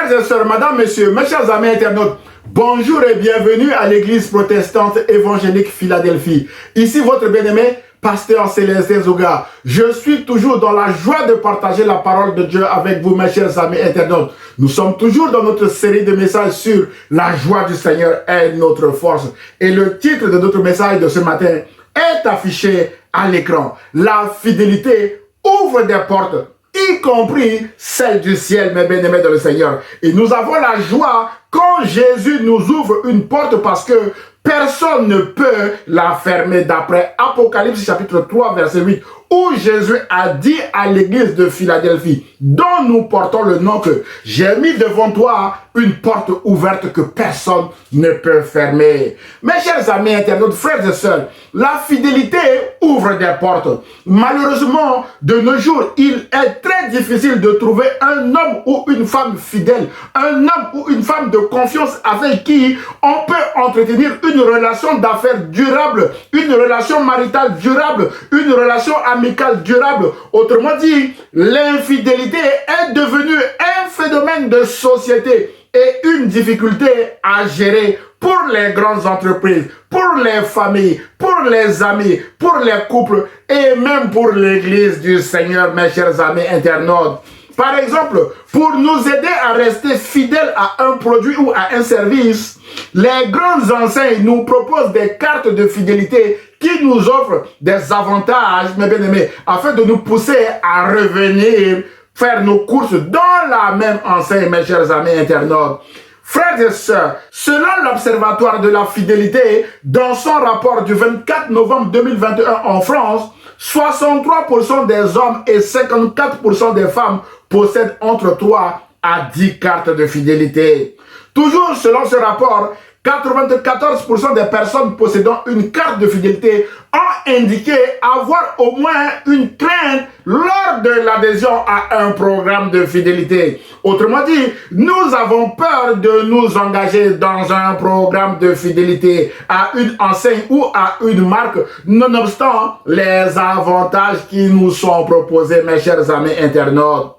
Frères et sœurs, madame, messieurs, mes chers amis internautes, bonjour et bienvenue à l'église protestante évangélique Philadelphie. Ici votre bien-aimé, pasteur Célestin Zouga. Je suis toujours dans la joie de partager la parole de Dieu avec vous, mes chers amis internautes. Nous sommes toujours dans notre série de messages sur la joie du Seigneur est notre force. Et le titre de notre message de ce matin est affiché à l'écran. La fidélité ouvre des portes, y compris celle du ciel, mes bien-aimés dans le Seigneur. Et nous avons la joie quand Jésus nous ouvre une porte parce que personne ne peut la fermer, d'après Apocalypse chapitre 3 verset 8, où Jésus a dit à l'église de Philadelphie, dont nous portons le nom, que j'ai mis devant toi une porte ouverte que personne ne peut fermer. Mes chers amis internautes, frères et sœurs, la fidélité ouvre des portes. Malheureusement, de nos jours, il est très difficile de trouver un homme ou une femme fidèle, un homme ou une femme de confiance avec qui on peut entretenir une relation d'affaires durable, une relation maritale durable, une relation amicale durable. Autrement dit, l'infidélité est devenue un phénomène de société et une difficulté à gérer pour les grandes entreprises, pour les familles, pour les amis, pour les couples et même pour l'église du Seigneur, mes chers amis internautes. Par exemple, pour nous aider à rester fidèles à un produit ou à un service, les grandes enseignes nous proposent des cartes de fidélité qui nous offrent des avantages, mes bien-aimés, afin de nous pousser à revenir faire nos courses dans la même enseigne, mes chers amis internautes. Frères et sœurs, selon l'Observatoire de la fidélité, dans son rapport du 24 novembre 2021 en France, 63% des hommes et 54% des femmes possèdent entre 3 à 10 cartes de fidélité. Toujours selon ce rapport, 94% des personnes possédant une carte de fidélité ont indiqué avoir au moins une crainte lors de l'adhésion à un programme de fidélité. Autrement dit, nous avons peur de nous engager dans un programme de fidélité à une enseigne ou à une marque, nonobstant les avantages qui nous sont proposés, mes chers amis internautes.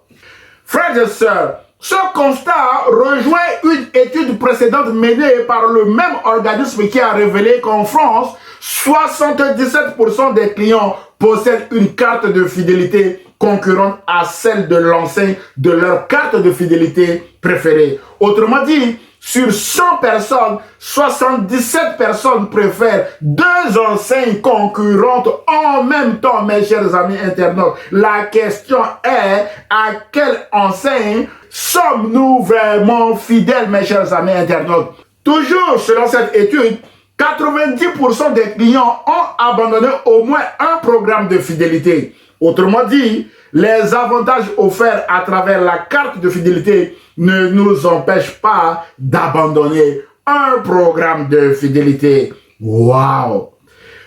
Frères et sœurs, ce constat rejoint une étude précédente menée par le même organisme qui a révélé qu'en France, 77% des clients possèdent une carte de fidélité concurrente à celle de l'enseigne de leur carte de fidélité préférée. Autrement dit, sur 100 personnes, 77 personnes préfèrent 2 enseignes concurrentes en même temps, mes chers amis internautes. La question est, à quelle enseigne sommes-nous vraiment fidèles, mes chers amis internautes? Toujours selon cette étude, 90% des clients ont abandonné au moins un programme de fidélité. Autrement dit, les avantages offerts à travers la carte de fidélité ne nous empêchent pas d'abandonner un programme de fidélité. Waouh!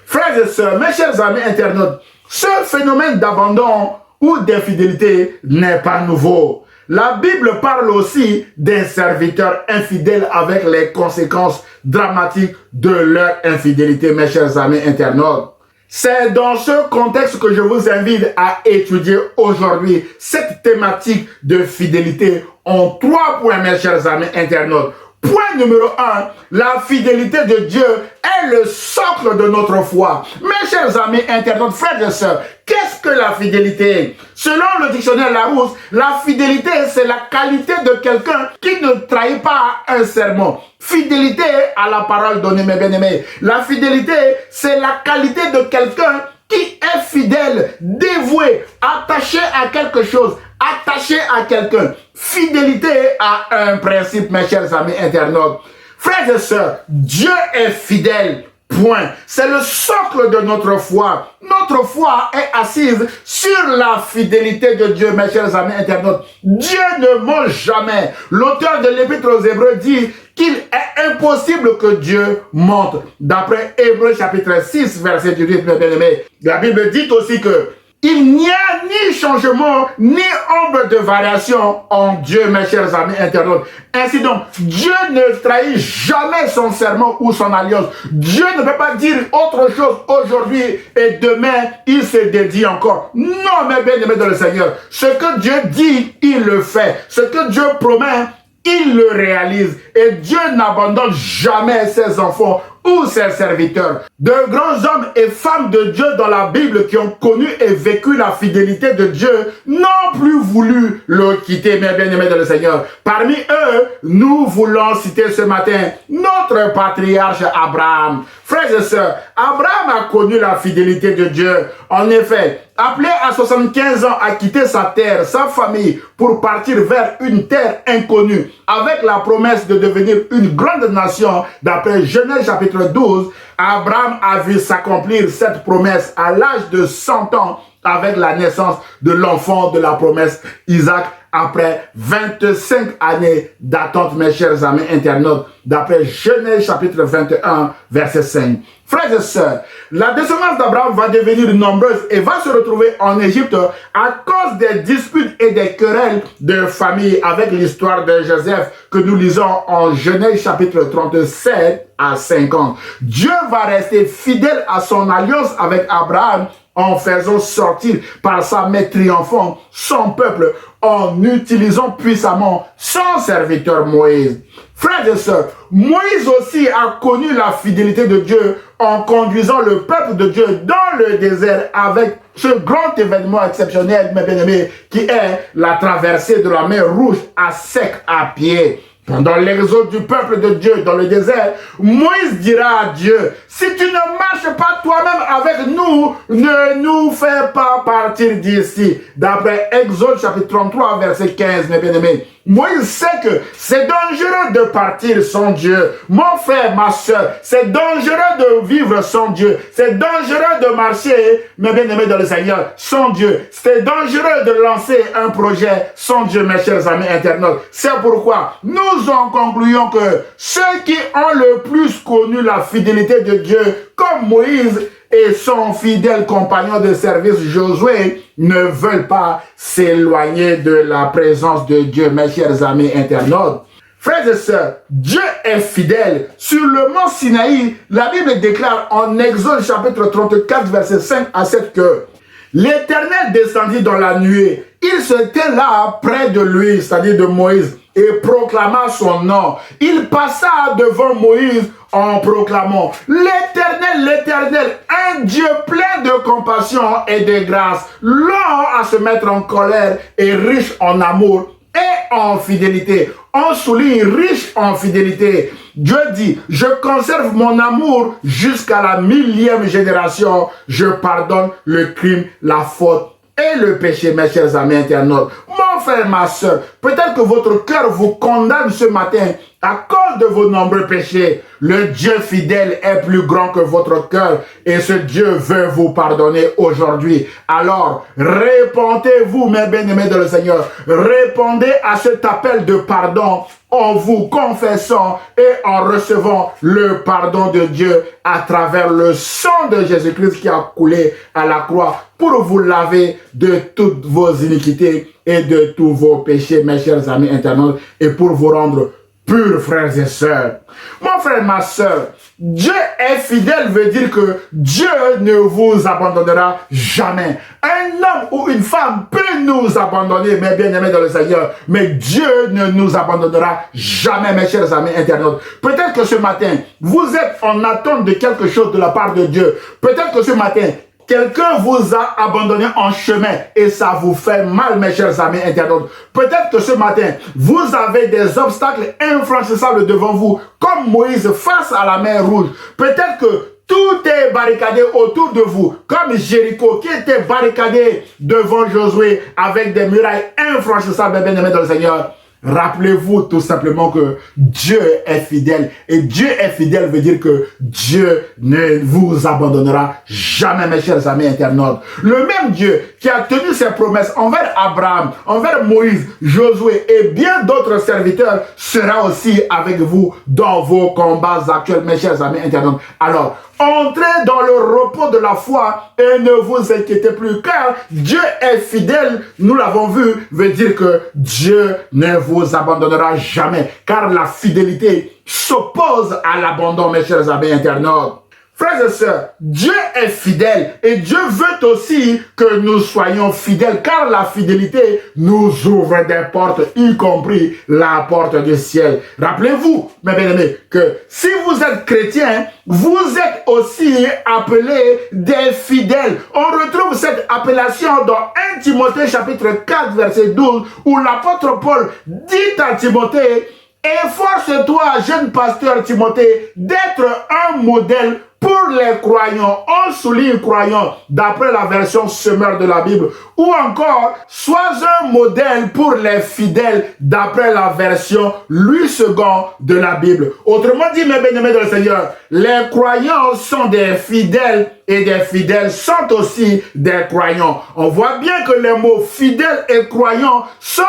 Frères et sœurs, mes chers amis internautes, ce phénomène d'abandon ou d'infidélité n'est pas nouveau. La Bible parle aussi des serviteurs infidèles avec les conséquences dramatiques de leur infidélité, mes chers amis internautes. C'est dans ce contexte que je vous invite à étudier aujourd'hui cette thématique de fidélité en 3 points, mes chers amis internautes. Point numéro 1, la fidélité de Dieu est le socle de notre foi. Mes chers amis internautes, frères et sœurs, qu'est-ce que la fidélité? Selon le dictionnaire Larousse, la fidélité, c'est la qualité de quelqu'un qui ne trahit pas un serment. Fidélité à la parole donnée, mes bien-aimés. La fidélité, c'est la qualité de quelqu'un qui est fidèle, dévoué, attaché à quelque chose, attaché à quelqu'un. Fidélité à un principe, mes chers amis internautes. Frères et sœurs, Dieu est fidèle. Point. C'est le socle de notre foi. Notre foi est assise sur la fidélité de Dieu, mes chers amis internautes. Dieu ne ment jamais. L'auteur de l'Épître aux Hébreux dit qu'il est impossible que Dieu mente. D'après Hébreux chapitre 6, verset 18, mes bien-aimés. La Bible dit aussi que il n'y a ni changement, ni ombre de variation en Dieu, mes chers amis internautes. Ainsi donc, Dieu ne trahit jamais son serment ou son alliance. Dieu ne peut pas dire autre chose aujourd'hui et demain, il se dédie encore. Non, mes bien-aimés dans le Seigneur. Ce que Dieu dit, il le fait. Ce que Dieu promet, il le réalise. Et Dieu n'abandonne jamais ses enfants ou ses serviteurs. De grands hommes et femmes de Dieu dans la Bible qui ont connu et vécu la fidélité de Dieu n'ont plus voulu le quitter, mes bien-aimés dans le Seigneur. Parmi eux, nous voulons citer ce matin notre patriarche Abraham. Frères et sœurs, Abraham a connu la fidélité de Dieu. En effet, appelé à 75 ans à quitter sa terre, sa famille, pour partir vers une terre inconnue, avec la promesse de devenir une grande nation, d'après Genèse chapitre 12, Abraham a vu s'accomplir cette promesse à l'âge de 100 ans, avec la naissance de l'enfant de la promesse, Isaac, après 25 années d'attente, mes chers amis internautes, d'après Genèse chapitre 21, verset 5. Frères et sœurs, la descendance d'Abraham va devenir nombreuse et va se retrouver en Égypte à cause des disputes et des querelles de famille, avec l'histoire de Joseph que nous lisons en Genèse chapitre 37 à 50. Dieu va rester fidèle à son alliance avec Abraham en faisant sortir par sa main triomphante son peuple, en utilisant puissamment son serviteur Moïse. Frères et sœurs, Moïse aussi a connu la fidélité de Dieu en conduisant le peuple de Dieu dans le désert avec ce grand événement exceptionnel, mes bien-aimés, qui est la traversée de la mer Rouge à sec à pied. Pendant l'exode du peuple de Dieu dans le désert, Moïse dira à Dieu, si tu ne marches pas toi-même avec nous, ne nous fais pas partir d'ici. D'après Exode chapitre 33, verset 15, mes bien-aimés. Moïse sait que c'est dangereux de partir sans Dieu. Mon frère, ma soeur, c'est dangereux de vivre sans Dieu. C'est dangereux de marcher, mes bien-aimés dans le Seigneur, sans Dieu. C'est dangereux de lancer un projet sans Dieu, mes chers amis internautes. C'est pourquoi nous en concluons que ceux qui ont le plus connu la fidélité de Dieu, comme Moïse et son fidèle compagnon de service Josué, ne veulent pas s'éloigner de la présence de Dieu, mes chers amis internautes. Frères et sœurs, Dieu est fidèle. Sur le mont Sinaï, la Bible déclare en Exode chapitre 34, verset 5 à 7 que l'Éternel descendit dans la nuée. Il se tint là près de lui, c'est-à-dire de Moïse, et proclama son nom. Il passa devant Moïse en proclamant « L'Éternel, l'Éternel, un Dieu plein de compassion et de grâce, lent à se mettre en colère et riche en amour et en fidélité. » On souligne riche en fidélité. Dieu dit, je conserve mon amour jusqu'à la 1000e génération. Je pardonne le crime, la faute et le péché, mes chers amis internautes. Mon frère, ma soeur, peut-être que votre cœur vous condamne ce matin à cause de vos nombreux péchés. Le Dieu fidèle est plus grand que votre cœur et ce Dieu veut vous pardonner aujourd'hui. Alors, répondez-vous, mes bien-aimés de le Seigneur. Répondez à cet appel de pardon en vous confessant et en recevant le pardon de Dieu à travers le sang de Jésus-Christ qui a coulé à la croix pour vous laver de toutes vos iniquités et de tous vos péchés, mes chers amis internautes, et pour vous rendre purs, frères et sœurs. Mon frère, ma sœur, Dieu est fidèle veut dire que Dieu ne vous abandonnera jamais. Un homme ou une femme peut nous abandonner, mes bien-aimés dans le Seigneur, mais Dieu ne nous abandonnera jamais, mes chers amis internautes. Peut-être que ce matin, vous êtes en attente de quelque chose de la part de Dieu. Peut-être que ce matin, quelqu'un vous a abandonné en chemin et ça vous fait mal, mes chers amis internautes. Peut-être que ce matin, vous avez des obstacles infranchissables devant vous, comme Moïse face à la mer Rouge. Peut-être que tout est barricadé autour de vous, comme Jéricho qui était barricadé devant Josué avec des murailles infranchissables, bien aimés dans le Seigneur. Rappelez-vous tout simplement que Dieu est fidèle. Et Dieu est fidèle veut dire que Dieu ne vous abandonnera jamais, mes chers amis internautes. Le même Dieu qui a tenu ses promesses envers Abraham, envers Moïse, Josué et bien d'autres serviteurs sera aussi avec vous dans vos combats actuels, mes chers amis internautes. Alors, entrez dans le repos de la foi et ne vous inquiétez plus, car Dieu est fidèle, nous l'avons vu, veut dire que Dieu ne vous abandonnera jamais, car la fidélité s'oppose à l'abandon, mes chers amis internautes. Frères et sœurs, Dieu est fidèle et Dieu veut aussi que nous soyons fidèles car la fidélité nous ouvre des portes, y compris la porte du ciel. Rappelez-vous, mes bien-aimés, que si vous êtes chrétien, vous êtes aussi appelés des fidèles. On retrouve cette appellation dans 1 Timothée chapitre 4 verset 12 où l'apôtre Paul dit à Timothée: efforce-toi, jeune pasteur Timothée, d'être un modèle pour les croyants. On souligne croyants d'après la version Semeur de la Bible. Ou encore, sois un modèle pour les fidèles d'après la version Louis II de la Bible. Autrement dit, mes bien-aimés dans le Seigneur, les croyants sont des fidèles et des fidèles sont aussi des croyants. On voit bien que les mots fidèles et croyants sont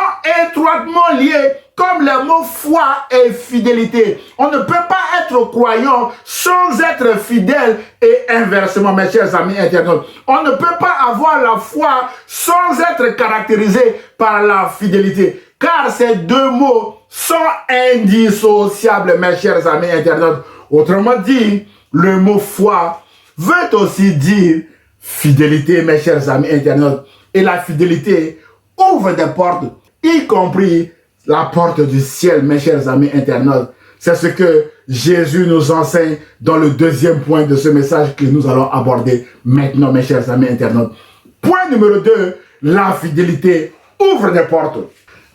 étroitement liés comme les mots foi et fidélité. On ne peut pas être croyant sans être fidèle et inversement, mes chers amis internautes. On ne peut pas avoir la foi sans être caractérisé par la fidélité. Car ces deux mots sont indissociables, mes chers amis internautes. Autrement dit, le mot foi veut aussi dire fidélité, mes chers amis internautes. Et la fidélité ouvre des portes, y compris la porte du ciel, mes chers amis internautes. C'est ce que Jésus nous enseigne dans le deuxième point de ce message que nous allons aborder maintenant, mes chers amis internautes. Point numéro 2, la fidélité ouvre des portes.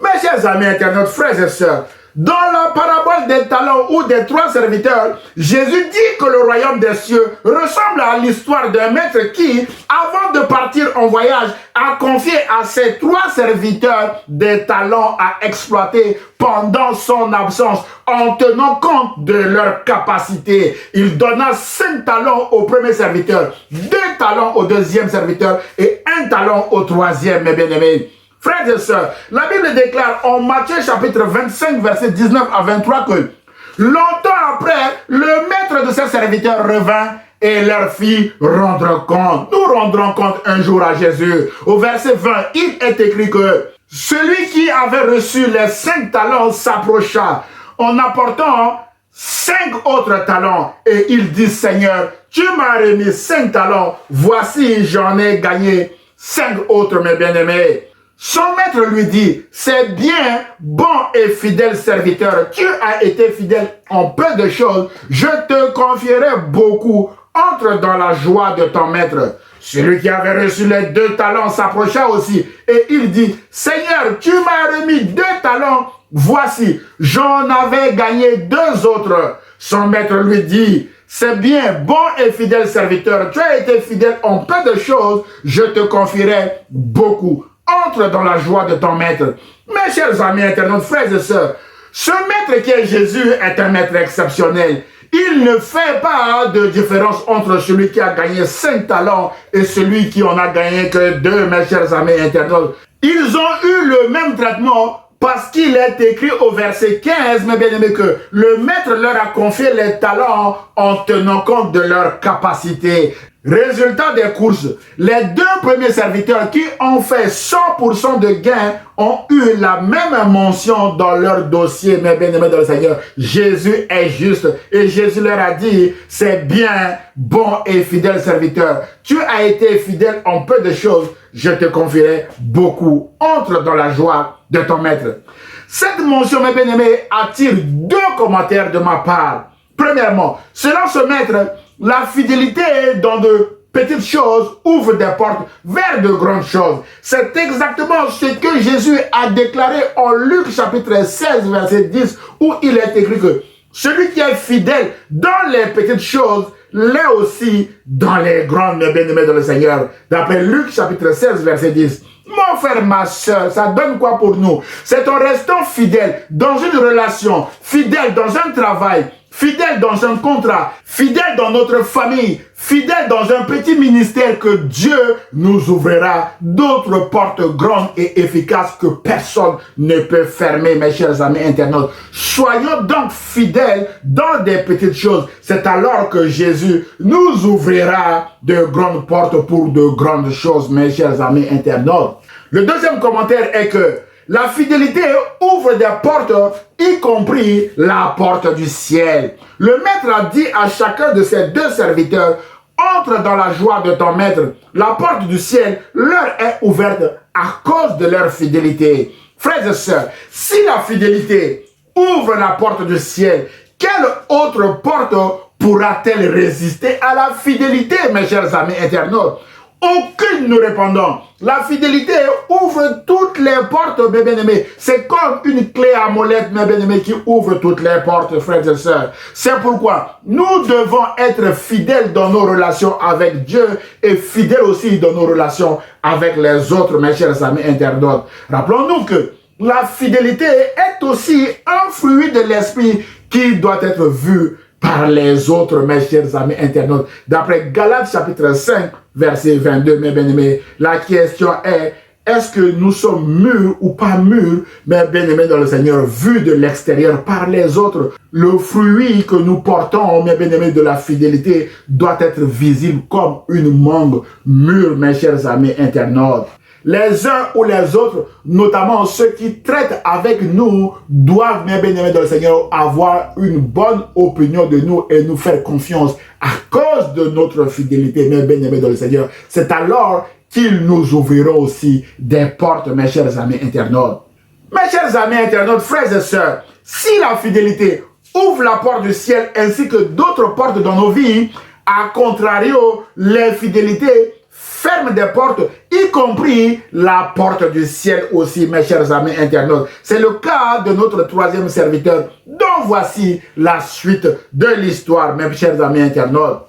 Mes chers amis internautes, frères et sœurs, dans la parabole des talents ou des 3 serviteurs, Jésus dit que le royaume des cieux ressemble à l'histoire d'un maître qui, avant de partir en voyage, a confié à ses 3 serviteurs des talents à exploiter pendant son absence, en tenant compte de leur capacité. Il donna 5 talents au premier serviteur, 2 talents au deuxième serviteur et 1 talent au troisième, mes bien-aimés. Frères et sœurs, la Bible déclare en Matthieu chapitre 25, verset 19 à 23 que longtemps après, le maître de ses serviteurs revint et leur fit rendre compte. Nous rendrons compte un jour à Jésus. Au verset 20, il est écrit que celui qui avait reçu les 5 talents s'approcha en apportant 5 autres talents. Et il dit: Seigneur, tu m'as remis 5 talents. Voici, j'en ai gagné 5 autres, mes bien-aimés. Son maître lui dit: c'est bien, bon et fidèle serviteur, tu as été fidèle en peu de choses, je te confierai beaucoup, entre dans la joie de ton maître. Celui qui avait reçu les 2 talents s'approcha aussi et il dit: Seigneur, tu m'as remis 2 talents, voici, j'en avais gagné 2 autres. Son maître lui dit: c'est bien, bon et fidèle serviteur, tu as été fidèle en peu de choses, je te confierai beaucoup. Entre dans la joie de ton maître. Mes chers amis internautes, frères et sœurs, ce maître qui est Jésus est un maître exceptionnel. Il ne fait pas de différence entre celui qui a gagné 5 talents et celui qui en a gagné que 2, mes chers amis internautes. Ils ont eu le même traitement parce qu'il est écrit au verset 15, mes bien-aimés, que le maître leur a confié les talents en tenant compte de leur capacité. Résultat des courses, les 2 premiers serviteurs qui ont fait 100% de gains ont eu la même mention dans leur dossier, mes bien-aimés dans le Seigneur. Jésus est juste et Jésus leur a dit: c'est bien, bon et fidèle serviteur. Tu as été fidèle en peu de choses, je te confierai beaucoup. Entre dans la joie de ton maître. Cette mention, mes bien-aimés, attire 2 commentaires de ma part. Premièrement, selon ce maître, la fidélité dans de petites choses ouvre des portes vers de grandes choses. C'est exactement ce que Jésus a déclaré en Luc chapitre 16, verset 10, où il est écrit que celui qui est fidèle dans les petites choses l'est aussi dans les grandes, mes bien-aimés dans le Seigneur. D'après Luc chapitre 16, verset 10. Mon frère, ma soeur, ça donne quoi pour nous? C'est en restant fidèle dans une relation, fidèle dans un travail, fidèle dans un contrat, fidèle dans notre famille, fidèle dans un petit ministère que Dieu nous ouvrira d'autres portes grandes et efficaces que personne ne peut fermer, mes chers amis internautes. Soyons donc fidèles dans des petites choses. C'est alors que Jésus nous ouvrira de grandes portes pour de grandes choses, mes chers amis internautes. Le deuxième commentaire est que La fidélité ouvre des portes, y compris la porte du ciel. Le maître a dit à chacun de ses deux serviteurs, entre dans la joie de ton maître. La porte du ciel leur est ouverte à cause de leur fidélité. Frères et sœurs, si la fidélité ouvre la porte du ciel, quelle autre porte pourra-t-elle résister à la fidélité, mes chers amis internautes? Aucune, nous répondons. La fidélité ouvre toutes les portes, mes bien-aimés. C'est comme une clé à molette, mes bien-aimés, qui ouvre toutes les portes, frères et sœurs. C'est pourquoi nous devons être fidèles dans nos relations avec Dieu et fidèles aussi dans nos relations avec les autres, mes chers amis internautes. Rappelons-nous que la fidélité est aussi un fruit de l'esprit qui doit être vu par les autres, mes chers amis internautes. D'après Galates chapitre 5, verset 22, mes bien-aimés, la question est-ce que nous sommes mûrs ou pas mûrs, mes bien-aimés dans le Seigneur, vus de l'extérieur par les autres? Le fruit que nous portons, mes bien-aimés, de la fidélité doit être visible comme une mangue mûre, mes chers amis internautes. Les uns ou les autres, notamment ceux qui traitent avec nous, doivent, mes bien-aimés dans le Seigneur, avoir une bonne opinion de nous et nous faire confiance à cause de notre fidélité, mes bien-aimés dans le Seigneur. C'est alors qu'ils nous ouvriront aussi des portes, mes chers amis internautes. Mes chers amis internautes, frères et sœurs, si la fidélité ouvre la porte du ciel ainsi que d'autres portes dans nos vies, à contrario, l'infidélité ferme des portes, y compris la porte du ciel aussi, mes chers amis internautes. C'est le cas de notre troisième serviteur, dont voici la suite de l'histoire, mes chers amis internautes.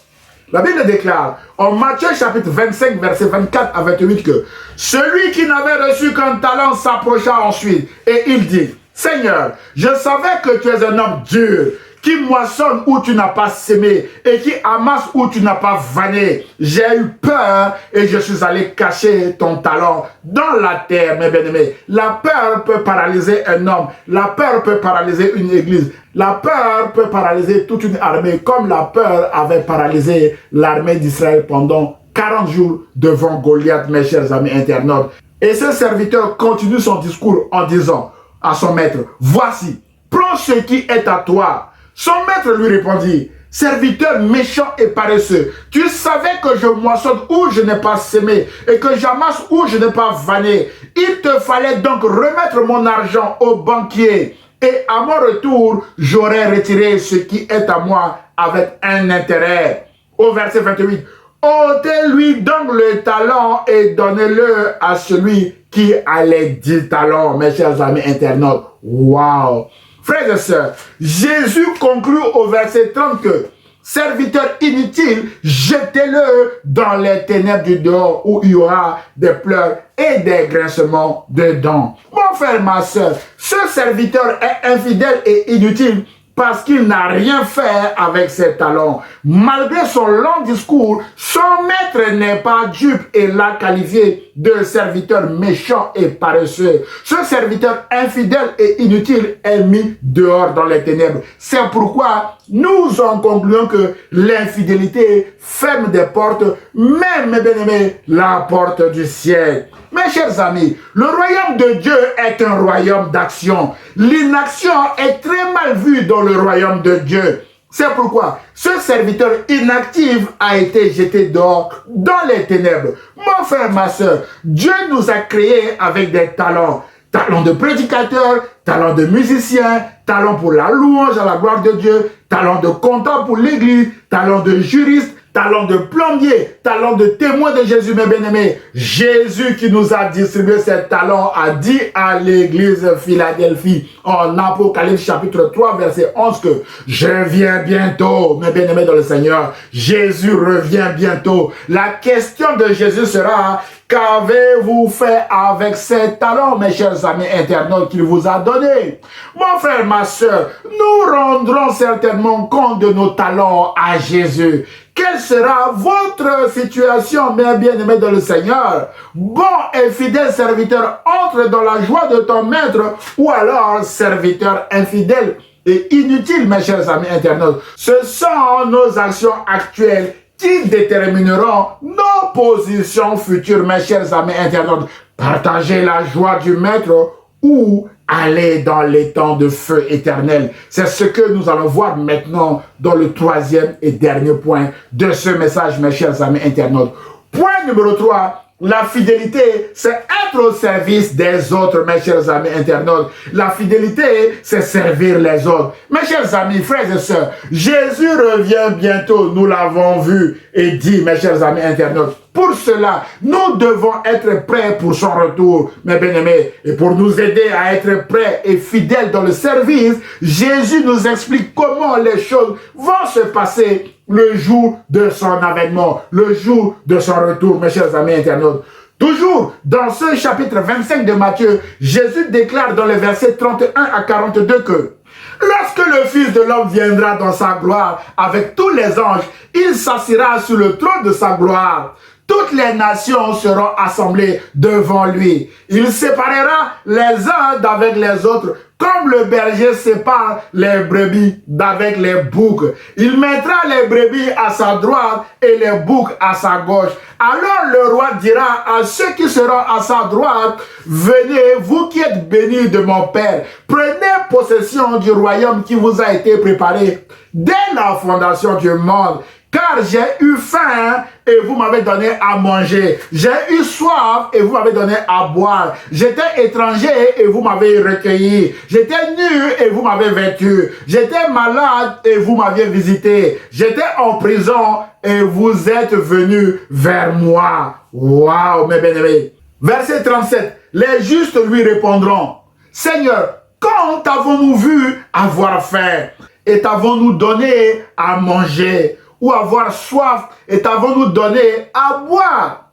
La Bible déclare en Matthieu chapitre 25, verset 24 à 28 que celui qui n'avait reçu qu'un talent s'approcha ensuite et il dit, Seigneur, je savais que tu es un homme dur, qui moissonne où tu n'as pas sémé et qui amasse où tu n'as pas vanné. J'ai eu peur et je suis allé cacher ton talent dans la terre, mes bien-aimés. La peur peut paralyser un homme. La peur peut paralyser une église. La peur peut paralyser toute une armée, comme la peur avait paralysé l'armée d'Israël pendant 40 jours devant Goliath, mes chers amis internautes. Et ce serviteur continue son discours en disant à son maître, voici, prends ce qui est à toi. Son maître lui répondit, serviteur méchant et paresseux, tu savais que je moissonne où je n'ai pas sémé et que j'amasse où je n'ai pas vanné. Il te fallait donc remettre mon argent au banquier et à mon retour, j'aurais retiré ce qui est à moi avec un intérêt. Au verset 28, ôtez-lui donc le talent et donnez-le à celui qui a les 10 talents, mes chers amis internautes. Waouh! Frères et sœurs, Jésus conclut au verset 30 que serviteur inutile, jetez-le dans les ténèbres du dehors où il y aura des pleurs et des grincements de dents. Mon frère, ma sœur, ce serviteur est infidèle et inutile parce qu'il n'a rien fait avec ses talents. Malgré son long discours, son maître n'est pas dupe et l'a qualifié de serviteur méchant et paresseux. Ce serviteur infidèle et inutile est mis dehors dans les ténèbres. C'est pourquoi nous en concluons que l'infidélité ferme des portes, même, mes bien-aimés, la porte du ciel. Mes chers amis, le royaume de Dieu est un royaume d'action. L'inaction est très mal vue dans le royaume de Dieu. C'est pourquoi ce serviteur inactif a été jeté dehors dans les ténèbres. Mon frère, ma soeur, Dieu nous a créés avec des talents. Talent de prédicateur, talent de musicien, talent pour la louange à la gloire de Dieu, talent de comptable pour l'église, talent de juriste, talent de plombier, talent de témoin de Jésus, mes bien-aimés. Jésus qui nous a distribué ces talents a dit à l'église Philadelphie en Apocalypse chapitre 3 verset 11 que je viens bientôt, mes bien-aimés dans le Seigneur. Jésus revient bientôt. La question de Jésus sera, qu'avez-vous fait avec ces talents, mes chers amis internautes, qu'il vous a donnés? Mon frère, ma soeur, nous rendrons certainement compte de nos talents à Jésus. Quelle sera votre situation, mes bien-aimés dans le Seigneur? Bon et fidèle serviteur, entre dans la joie de ton maître, ou alors serviteur infidèle et inutile, mes chers amis internautes. Ce sont nos actions actuelles qui détermineront nos positions futures, mes chers amis internautes. Partagez la joie du maître ou aller dans les temps de feu éternel. C'est ce que nous allons voir maintenant dans le troisième et dernier point de ce message, mes chers amis internautes. Point numéro 3, la fidélité, c'est être au service des autres, mes chers amis internautes. La fidélité, c'est servir les autres. Mes chers amis, frères et sœurs, Jésus revient bientôt, nous l'avons vu et dit, mes chers amis internautes. Pour cela, nous devons être prêts pour son retour, mes bien-aimés. Et pour nous aider à être prêts et fidèles dans le service, Jésus nous explique comment les choses vont se passer le jour de son avènement, le jour de son retour, mes chers amis internautes. Toujours dans ce chapitre 25 de Matthieu, Jésus déclare dans les versets 31 à 42 que lorsque le Fils de l'homme viendra dans sa gloire avec tous les anges, il s'assiera sur le trône de sa gloire. Toutes les nations seront assemblées devant lui. Il séparera les uns d'avec les autres, comme le berger sépare les brebis d'avec les boucs. Il mettra les brebis à sa droite et les boucs à sa gauche. Alors le roi dira à ceux qui seront à sa droite, venez, vous qui êtes bénis de mon Père, prenez possession du royaume qui vous a été préparé dès la fondation du monde. Car j'ai eu faim et vous m'avez donné à manger. J'ai eu soif et vous m'avez donné à boire. J'étais étranger et vous m'avez recueilli. J'étais nu et vous m'avez vêtu. J'étais malade et vous m'aviez visité. J'étais en prison et vous êtes venus vers moi. Waouh, mes bien-aimés. Verset 37. Les justes lui répondront, Seigneur, quand t'avons-nous vu avoir faim et t'avons-nous donné à manger? Ou avoir soif et t'avons-nous donné à boire?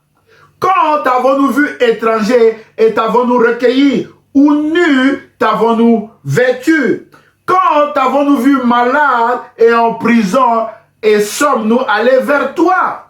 Quand t'avons-nous vu étranger et t'avons-nous recueilli? Ou nu t'avons-nous vêtu? Quand t'avons-nous vu malade et en prison et sommes-nous allés vers toi?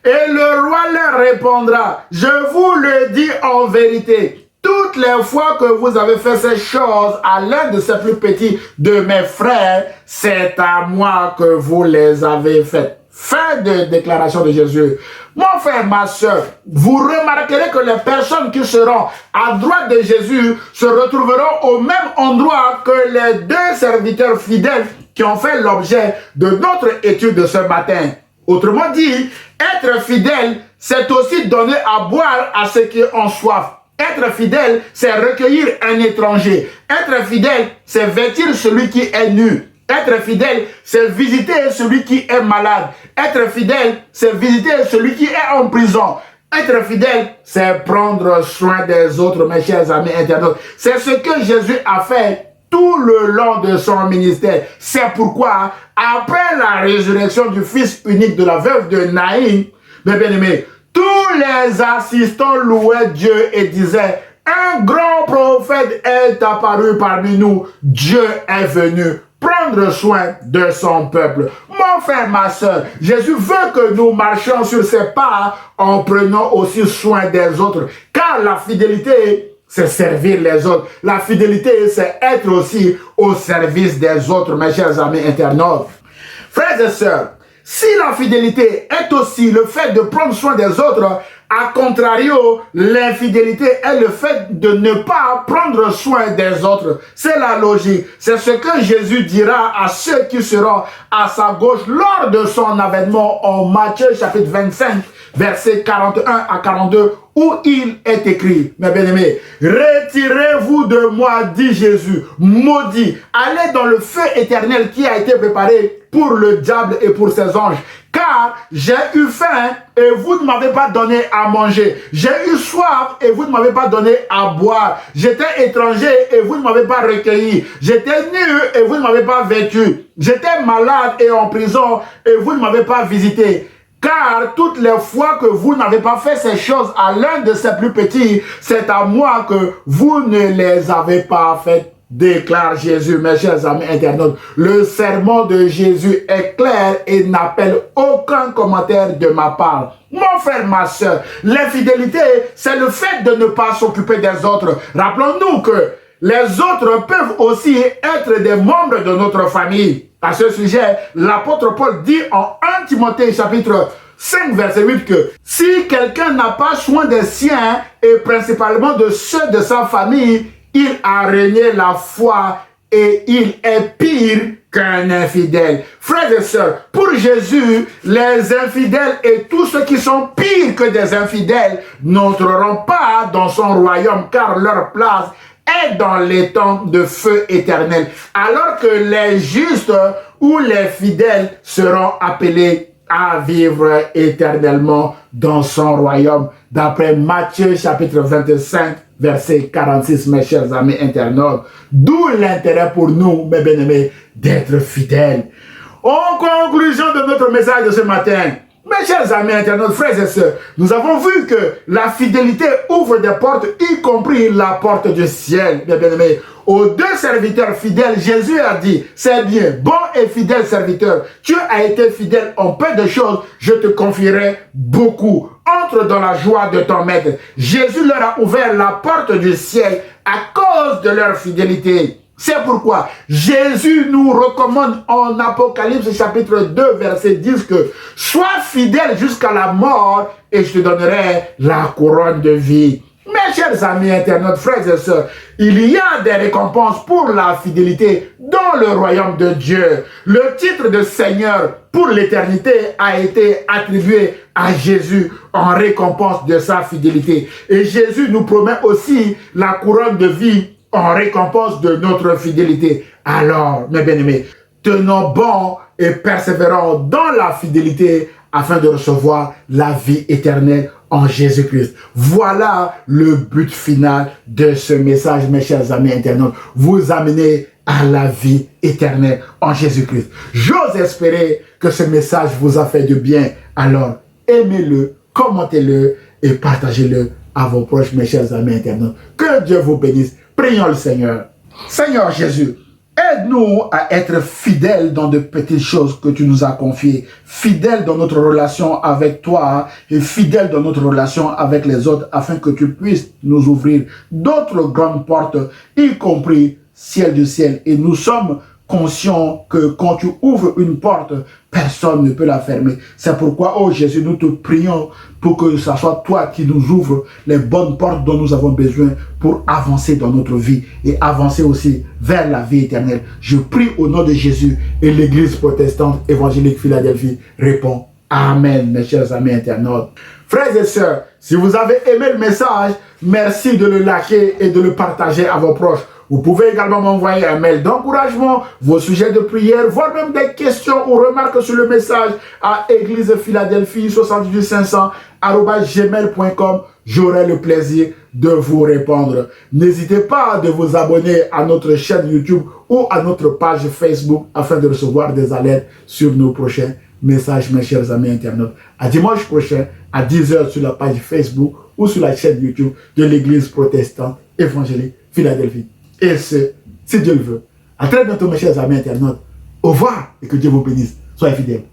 Et le roi leur répondra, je vous le dis en vérité, toutes les fois que vous avez fait ces choses à l'un de ces plus petits de mes frères, c'est à moi que vous les avez faites. Fin de déclaration de Jésus. Mon frère, ma soeur, vous remarquerez que les personnes qui seront à droite de Jésus se retrouveront au même endroit que les deux serviteurs fidèles qui ont fait l'objet de notre étude de ce matin. Autrement dit, être fidèle, c'est aussi donner à boire à ceux qui ont soif. Être fidèle, c'est recueillir un étranger. Être fidèle, c'est vêtir celui qui est nu. Être fidèle, c'est visiter celui qui est malade. Être fidèle, c'est visiter celui qui est en prison. Être fidèle, c'est prendre soin des autres, mes chers amis internautes. C'est ce que Jésus a fait tout le long de son ministère. C'est pourquoi, après la résurrection du fils unique de la veuve de Naïm, mes bien-aimés, tous les assistants louaient Dieu et disaient, un grand prophète est apparu parmi nous. Dieu est venu prendre soin de son peuple. Mon frère, ma soeur, Jésus veut que nous marchions sur ses pas en prenant aussi soin des autres. Car la fidélité, c'est servir les autres. La fidélité, c'est être aussi au service des autres, mes chers amis internautes. Frères et sœurs, si la fidélité est aussi le fait de prendre soin des autres, à contrario, l'infidélité est le fait de ne pas prendre soin des autres. C'est la logique. C'est ce que Jésus dira à ceux qui seront à sa gauche lors de son avènement en Matthieu chapitre 25, versets 41 à 42, où il est écrit, mes bien-aimés, retirez-vous de moi, dit Jésus, maudit, allez dans le feu éternel qui a été préparé pour le diable et pour ses anges. Car j'ai eu faim et vous ne m'avez pas donné à manger. J'ai eu soif et vous ne m'avez pas donné à boire. J'étais étranger et vous ne m'avez pas recueilli. J'étais nu et vous ne m'avez pas vêtu. J'étais malade et en prison et vous ne m'avez pas visité. Car toutes les fois que vous n'avez pas fait ces choses à l'un de ces plus petits, c'est à moi que vous ne les avez pas faites. Déclare Jésus, mes chers amis internautes. Le sermon de Jésus est clair et n'appelle aucun commentaire de ma part. Mon frère, ma soeur, l'infidélité, c'est le fait de ne pas s'occuper des autres. Rappelons-nous que les autres peuvent aussi être des membres de notre famille. À ce sujet, l'apôtre Paul dit en 1 Timothée chapitre 5 verset 8 que si quelqu'un n'a pas soin des siens et principalement de ceux de sa famille, il a régné la foi et il est pire qu'un infidèle. Frères et sœurs, pour Jésus, les infidèles et tous ceux qui sont pires que des infidèles n'entreront pas dans son royaume, car leur place est dans les temps de feu éternel, alors que les justes ou les fidèles seront appelés à vivre éternellement dans son royaume, d'après Matthieu chapitre 25, verset 46, mes chers amis internautes. D'où l'intérêt pour nous, mes bien-aimés, d'être fidèles. En conclusion de notre message de ce matin, mes chers amis internautes, frères et sœurs, nous avons vu que la fidélité ouvre des portes, y compris la porte du ciel, mes bien-aimés. Aux deux serviteurs fidèles, Jésus a dit, c'est bien, bon et fidèle serviteur, tu as été fidèle en peu de choses, je te confierai beaucoup. Entre dans la joie de ton maître. Jésus leur a ouvert la porte du ciel à cause de leur fidélité. C'est pourquoi Jésus nous recommande en Apocalypse chapitre 2 verset 10 que sois fidèle jusqu'à la mort et je te donnerai la couronne de vie. Mes chers amis internautes, frères et sœurs, il y a des récompenses pour la fidélité dans le royaume de Dieu. Le titre de Seigneur pour l'éternité a été attribué à Jésus en récompense de sa fidélité. Et Jésus nous promet aussi la couronne de vie en récompense de notre fidélité. Alors, mes bien-aimés, tenons bon et persévérons dans la fidélité afin de recevoir la vie éternelle en Jésus-Christ. Voilà le but final de ce message, mes chers amis internautes. Vous amener à la vie éternelle en Jésus-Christ. J'ose espérer que ce message vous a fait du bien. Alors, aimez-le, commentez-le et partagez-le à vos proches, mes chers amis internautes. Que Dieu vous bénisse. Prions le Seigneur. Seigneur Jésus, aide-nous à être fidèles dans de petites choses que tu nous as confiées, fidèles dans notre relation avec toi et fidèles dans notre relation avec les autres, afin que tu puisses nous ouvrir d'autres grandes portes, y compris ciel du ciel. Et nous sommes conscients que quand tu ouvres une porte, personne ne peut la fermer. C'est pourquoi, oh Jésus, nous te prions pour que ce soit toi qui nous ouvre les bonnes portes dont nous avons besoin pour avancer dans notre vie et avancer aussi vers la vie éternelle. Je prie au nom de Jésus et l'Église protestante évangélique Philadelphie répond Amen, mes chers amis internautes. Frères et sœurs, si vous avez aimé le message, merci de le liker et de le partager à vos proches. Vous pouvez également m'envoyer un mail d'encouragement, vos sujets de prière, voire même des questions ou remarques sur le message à église-philadelphie 785@gmail.com. J'aurai le plaisir de vous répondre. N'hésitez pas de vous abonner à notre chaîne YouTube ou à notre page Facebook afin de recevoir des alertes sur nos prochains messages, mes chers amis internautes. À dimanche prochain, à 10 h sur la page Facebook ou sur la chaîne YouTube de l'Église protestante évangélique Philadelphie. Et ce, si Dieu le veut. À très bientôt, mes chers amis internautes. Au revoir et que Dieu vous bénisse. Soyez fidèles.